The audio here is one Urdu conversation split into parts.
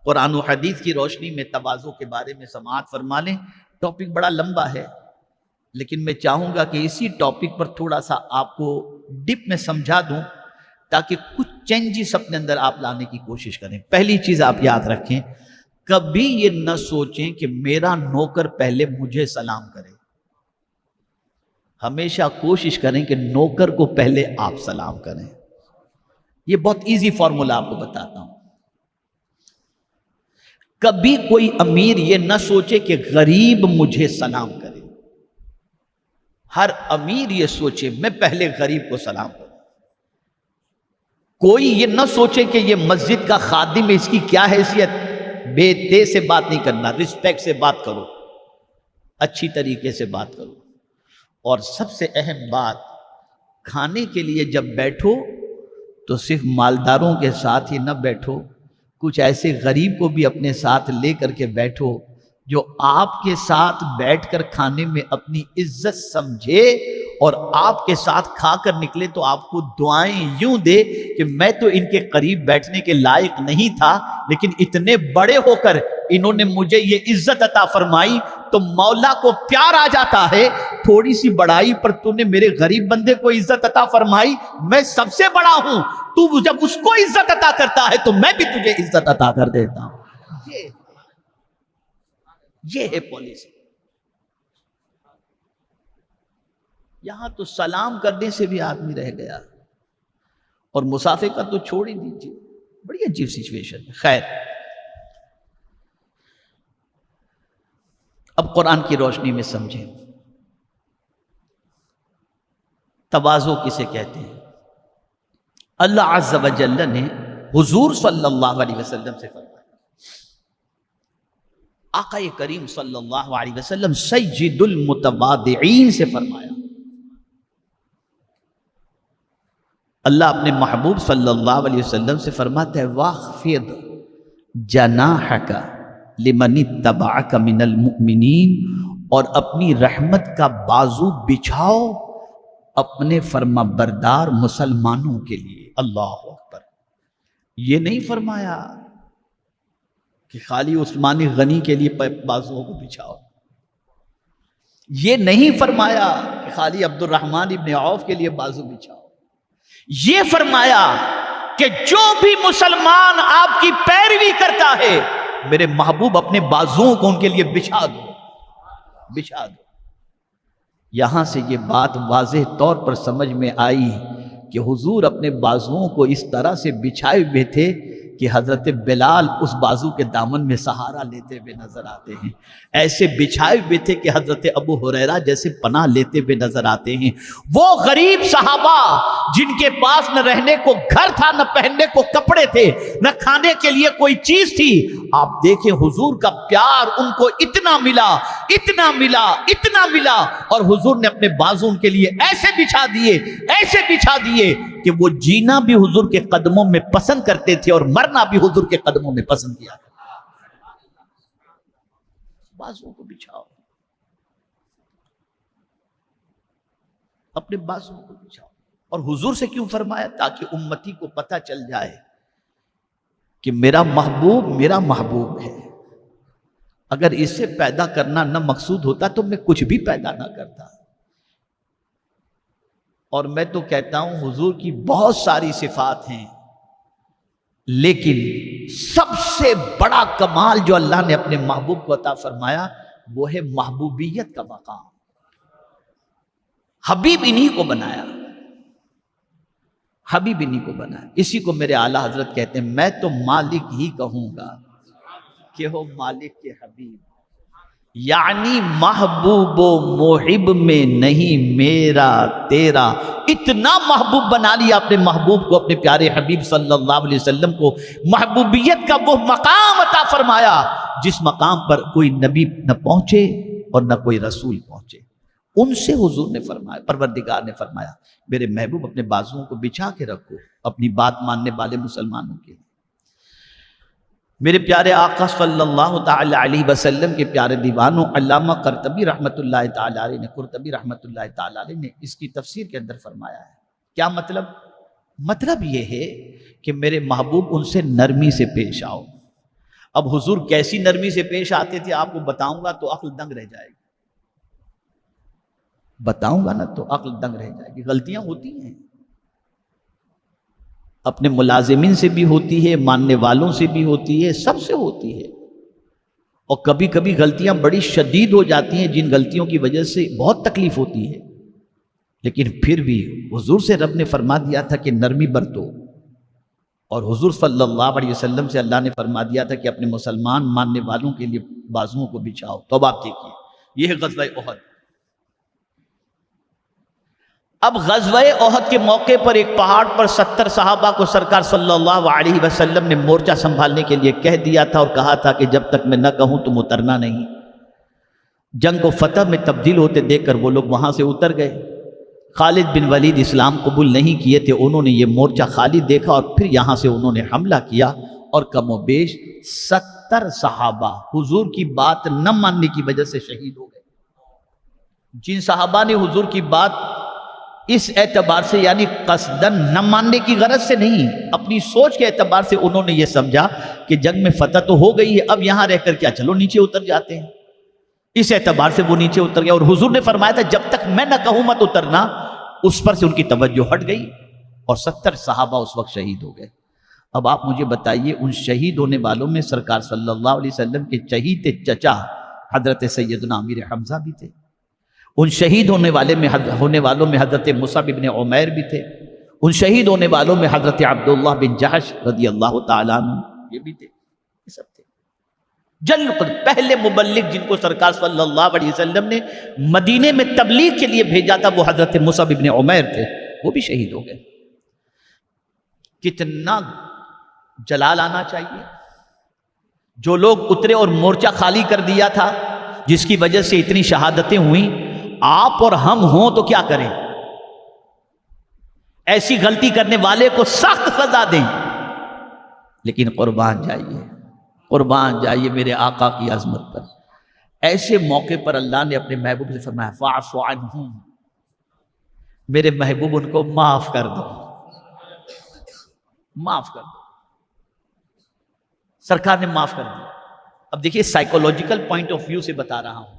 قرآن و حدیث کی روشنی میں تواضع کے بارے میں سماعت فرما لیں۔ ٹاپک بڑا لمبا ہے، لیکن میں چاہوں گا کہ اسی ٹاپک پر تھوڑا سا آپ کو ڈپ میں سمجھا دوں تاکہ کچھ چینجز اپنے اندر آپ لانے کی کوشش کریں۔ پہلی چیز آپ یاد رکھیں، کبھی یہ نہ سوچیں کہ میرا نوکر پہلے مجھے سلام کرے۔ ہمیشہ کوشش کریں کہ نوکر کو پہلے آپ سلام کریں۔ یہ بہت ایزی فارمولا آپ کو بتاتا ہوں۔ کبھی کوئی امیر یہ نہ سوچے کہ غریب مجھے سلام کرے۔ ہر امیر یہ سوچے میں پہلے غریب کو سلام کروں۔ کوئی یہ نہ سوچے کہ یہ مسجد کا خادم ہے، اس کی کیا حیثیت، بے تے سے بات نہیں کرنا، رسپیکٹ سے بات کرو، اچھی طریقے سے بات کرو۔ اور سب سے اہم بات، کھانے کے لیے جب بیٹھو تو صرف مالداروں کے ساتھ ہی نہ بیٹھو، کچھ ایسے غریب کو بھی اپنے ساتھ لے کر کے بیٹھو جو آپ کے ساتھ بیٹھ کر کھانے میں اپنی عزت سمجھے اور آپ کے ساتھ کھا کر نکلے تو آپ کو دعائیں یوں دے کہ میں تو ان کے قریب بیٹھنے کے لائق نہیں تھا، لیکن اتنے بڑے ہو کر انہوں نے مجھے یہ عزت عطا فرمائی، تو مولا کو پیار آ جاتا ہے۔ تھوڑی سی بڑائی پر تو نے میرے غریب بندے کو عزت عطا فرمائی، میں سب سے بڑا ہوں، تو جب اس کو عزت عطا کرتا ہے تو میں بھی تجھے عزت عطا کر دیتا ہوں۔ یہ ہے پالیسی۔ یہاں تو سلام کرنے سے بھی آدمی رہ گیا، اور مسافر کا تو چھوڑ ہی دیجیے، بڑی عجیب سچویشن ہے۔ خیر، اب قرآن کی روشنی میں سمجھیں تواضع کسے کہتے ہیں۔ اللہ عز و جل نے حضور صلی اللہ علیہ وسلم سے فرمایا، آقا کریم صلی اللہ علیہ وسلم سید المتواضعین سے فرمایا، اللہ اپنے محبوب صلی اللہ علیہ وسلم سے فرماتا ہے وَاخْفِضْ جَنَاحَكَ لِمَنِ اتَّبَعَكَ مِنَ الْمُؤْمِنِينَ، اور اپنی رحمت کا بازو بچھاؤ اپنے فرما بردار مسلمانوں کے لیے۔ اللہ اکبر۔ یہ نہیں فرمایا کہ خالی عثمان غنی کے لیے بازوؤں کو بچھاؤ، یہ نہیں فرمایا کہ خالی عبد الرحمن ابن عوف کے لیے بازو بچھاؤ، یہ فرمایا کہ جو بھی مسلمان آپ کی پیروی کرتا ہے میرے محبوب اپنے بازوؤں کو ان کے لیے بچھا دو، بچھا دو۔ یہاں سے یہ بات واضح طور پر سمجھ میں آئی کہ حضور اپنے بازوؤں کو اس طرح سے بچھائے ہوئے تھے کہ حضرت بلال اس بازو کے دامن میں سہارا لیتے ہوئے نظر آتے ہیں، ایسے بچھائے ہوئے تھے کہ حضرت ابو ہریرہ جیسے پناہ لیتے ہوئے نظر آتے ہیں۔ وہ غریب صحابہ جن کے پاس نہ رہنے کو گھر تھا، نہ پہننے کو کپڑے تھے، نہ کھانے کے لیے کوئی چیز تھی، آپ دیکھیں حضور کا پیار ان کو اتنا ملا، اتنا ملا، اتنا ملا، اور حضور نے اپنے بازو ان کے لیے ایسے بچھا دیے، ایسے بچھا دیے کہ وہ جینا بھی حضور کے قدموں میں پسند کرتے تھے اور مرنا بھی حضور کے قدموں میں پسند کیا۔ بازو کو بچھاؤ، اپنے بازو کو بچھاؤ۔ اور حضور سے کیوں فرمایا؟ تاکہ امتی کو پتہ چل جائے کہ میرا محبوب ہے۔ اگر اسے پیدا کرنا نہ مقصود ہوتا تو میں کچھ بھی پیدا نہ کرتا۔ اور میں تو کہتا ہوں حضور کی بہت ساری صفات ہیں، لیکن سب سے بڑا کمال جو اللہ نے اپنے محبوب کو عطا فرمایا وہ ہے محبوبیت کا مقام۔ حبیب انہی کو بنایا، حبیب انہی کو بنایا۔ اسی کو میرے اعلیٰ حضرت کہتے ہیں میں تو مالک ہی کہوں گا کہ ہو مالک کے حبیب، یعنی محبوب و محب میں نہیں میرا تیرا۔ اتنا محبوب بنا لیا اپنے محبوب کو، اپنے پیارے حبیب صلی اللہ علیہ وسلم کو، محبوبیت کا وہ مقام عطا فرمایا جس مقام پر کوئی نبی نہ پہنچے اور نہ کوئی رسول پہنچے۔ ان سے حضور نے فرمایا، پروردگار نے فرمایا میرے محبوب اپنے بازوؤں کو بچھا کے رکھو اپنی بات ماننے والے مسلمانوں کے لیے۔ میرے پیارے آقا صلی اللہ تعالی علیہ وسلم کے پیارے دیوانوں، علامہ قرطبی رحمۃ اللہ تعالی علیہ نے اس کی تفسیر کے اندر فرمایا ہے۔ کیا مطلب؟ مطلب یہ ہے کہ میرے محبوب ان سے نرمی سے پیش آؤ، اب حضور کیسی نرمی سے پیش آتے تھے آپ کو بتاؤں گا تو عقل دنگ رہ جائے گی، بتاؤں گا نا تو عقل دنگ رہ جائے گی۔ غلطیاں ہوتی ہیں، اپنے ملازمین سے بھی ہوتی ہے، ماننے والوں سے بھی ہوتی ہے، سب سے ہوتی ہے، اور کبھی کبھی غلطیاں بڑی شدید ہو جاتی ہیں جن غلطیوں کی وجہ سے بہت تکلیف ہوتی ہے، لیکن پھر بھی حضور سے رب نے فرما دیا تھا کہ نرمی برتو، اور حضور صلی اللہ علیہ وسلم سے اللہ نے فرما دیا تھا کہ اپنے مسلمان ماننے والوں کے لیے بازوؤں کو بچھاؤ۔ تو اب آپ دیکھیے، یہ ہے غزوہ احد۔ اب غزوہ احد کے موقع پر ایک پہاڑ پر 70 صحابہ کو سرکار صلی اللہ علیہ وسلم نے مورچہ سنبھالنے کے لیے کہہ دیا تھا، اور کہا تھا کہ جب تک میں نہ کہوں تم اترنا نہیں۔ جنگ کو فتح میں تبدیل ہوتے دیکھ کر وہ لوگ وہاں سے اتر گئے۔ خالد بن ولید اسلام قبول نہیں کیے تھے، انہوں نے یہ مورچہ خالی دیکھا اور پھر یہاں سے انہوں نے حملہ کیا، اور کم و بیش 70 صحابہ حضور کی بات نہ ماننے کی وجہ سے شہید ہو گئے۔ جن صحابہ نے حضور کی بات اس اعتبار سے، یعنی قصداً نہ ماننے کی غرض سے نہیں، اپنی سوچ کے اعتبار سے انہوں نے یہ سمجھا کہ جنگ میں فتح تو ہو گئی ہے، اب یہاں رہ کر کیا، چلو نیچے اتر جاتے ہیں، اس اعتبار سے وہ نیچے اتر گئے۔ اور حضور نے فرمایا تھا جب تک میں نہ کہوں مت اترنا، اس پر سے ان کی توجہ ہٹ گئی، اور 70 صحابہ اس وقت شہید ہو گئے۔ اب آپ مجھے بتائیے، ان شہید ہونے والوں میں سرکار صلی اللہ علیہ وسلم کے چہیتے چچا حضرت سیدنا امیر حمزہ بھی تھے، ان شہید ہونے والوں میں حضرت مصعب بن عمیر بھی تھے، ان شہید ہونے والوں میں حضرت عبداللہ بن جحش رضی اللہ تعالیٰ عنہ یہ بھی تھے، یہ سب تھے۔ پہلے مبلغ جن کو سرکار صلی اللہ علیہ وسلم نے مدینے میں تبلیغ کے لیے بھیجا تھا وہ حضرت مصعب بن عمیر تھے، وہ بھی شہید ہو گئے۔ کتنا جلال آنا چاہیے، جو لوگ اترے اور مورچہ خالی کر دیا تھا، جس کی وجہ سے اتنی شہادتیں ہوئیں، آپ اور ہم ہوں تو کیا کریں؟ ایسی غلطی کرنے والے کو سخت سزا دیں، لیکن قربان جائیے میرے آقا کی عظمت پر۔ ایسے موقع پر اللہ نے اپنے محبوب سے فرمایا فاعف عنہم، میرے محبوب ان کو معاف کر دو، معاف کر دو۔ سرکار نے معاف کر دیا۔ اب دیکھیے سائیکولوجیکل پوائنٹ آف ویو سے بتا رہا ہوں،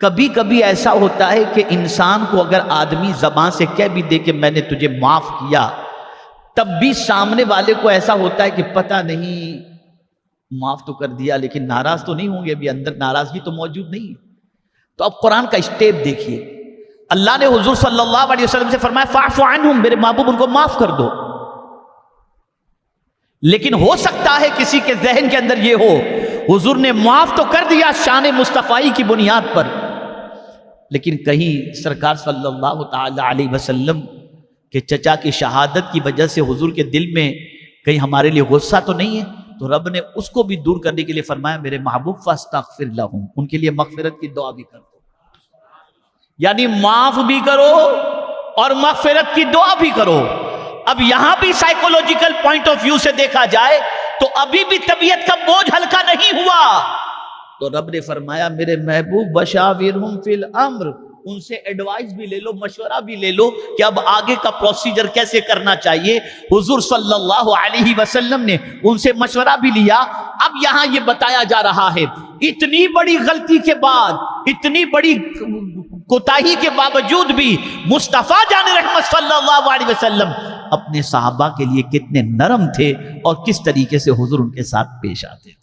کبھی کبھی ایسا ہوتا ہے کہ انسان کو اگر آدمی زبان سے کہہ بھی دے کہ میں نے تجھے معاف کیا، تب بھی سامنے والے کو ایسا ہوتا ہے کہ پتہ نہیں معاف تو کر دیا لیکن ناراض تو نہیں ہوں گے، ابھی اندر ناراضگی تو موجود نہیں۔ تو اب قرآن کا اسٹیپ دیکھیے، اللہ نے حضور صلی اللہ علیہ وسلم سے فرمایا فاعف عنہم، میرے محبوب ان کو معاف کر دو۔ لیکن ہو سکتا ہے کسی کے ذہن کے اندر یہ ہو، حضور نے معاف تو کر دیا شان مصطفی کی بنیاد پر، لیکن کہیں سرکار صلی اللہ تعالی علیہ وسلم کے چچا کی شہادت کی وجہ سے حضور کے دل میں کہیں ہمارے لیے غصہ تو نہیں ہے؟ تو رب نے اس کو بھی دور کرنے کے لیے فرمایا میرے محبوب فاستغفر لہم، ان کے لیے مغفرت کی دعا بھی کر دو، یعنی معاف بھی کرو اور مغفرت کی دعا بھی کرو۔ اب یہاں بھی سائیکولوجیکل پوائنٹ آف ویو سے دیکھا جائے تو ابھی بھی طبیعت کا بوجھ ہلکا نہیں ہوا، تو رب نے فرمایا میرے محبوب وشاورہم فی الامر، ان سے ایڈوائز بھی لے لو، مشورہ بھی لے لو کہ اب آگے کا پروسیجر کیسے کرنا چاہیے۔ حضور صلی اللہ علیہ وسلم نے ان سے مشورہ بھی لیا۔ اب یہاں یہ بتایا جا رہا ہے اتنی بڑی غلطی کے بعد، اتنی بڑی کوتاہی کے باوجود بھی مصطفیٰ جان رحمت صلی اللہ علیہ وسلم اپنے صحابہ کے لیے کتنے نرم تھے اور کس طریقے سے حضور ان کے ساتھ پیش آتے تھے۔